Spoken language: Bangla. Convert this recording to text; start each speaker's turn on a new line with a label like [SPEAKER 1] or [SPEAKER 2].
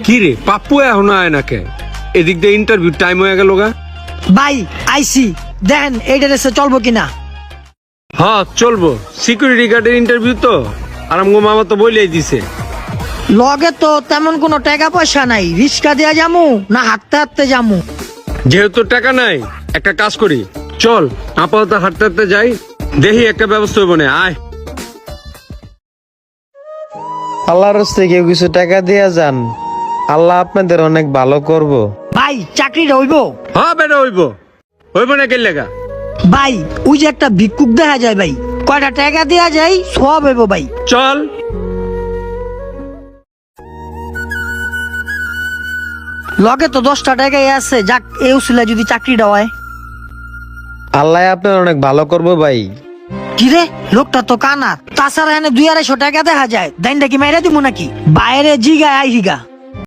[SPEAKER 1] কি রে পাপ্পু এখনো আয় না কে? এদিক দিয়ে ইন্টারভিউ টাইম হয়ে গেল গা।
[SPEAKER 2] ভাই আইসি দেন এই ড্রেসে চলবো কিনা।
[SPEAKER 1] হ্যাঁ চলবো, সিকিউরিটি গার্ডের ইন্টারভিউ তো। আর আমগো মামা তো বলেই দিছে।
[SPEAKER 2] লগে তো তেমন কোনো টাকা পয়সা নাই, রিক্সা দিয়া যামু না হাঁটতে হাঁটতে যামু।
[SPEAKER 1] যেহেতু টাকা নাই, একটা কাজ করি, চল আপাতত হাঁটতে হাঁটতে যাই, দেখি একটা ব্যবস্থা হইব না। আয়।
[SPEAKER 3] আল্লাহর হস্তে কেউ কিছু টাকা দিয়া যান, আল্লাহ আপনাদের অনেক ভালো করব।
[SPEAKER 2] ভাই চাকরিটা হইব?
[SPEAKER 1] হ্যাঁ বেটা হইব, হইব না কে লেগা।
[SPEAKER 2] ভাই ওই যে একটা ভিক্ষুক দেখা যায় ভাই, কয়টা টাকা দেয়া যায় সব হইব ভাই।
[SPEAKER 1] চল।
[SPEAKER 2] লগে তো 10টা টাকাই আছে, যাক এই উসিলা যদি চাকরিটা হয়।
[SPEAKER 3] আল্লাহ আপনার অনেক ভালো করব ভাই।
[SPEAKER 2] কিরে লোকটা তো কানা, তাছাড়া এনে 200-250 টাকা দেখা যায়, দাইনটা কি মাইরা দিব নাকি? বাইরে জিগা আই হিগা।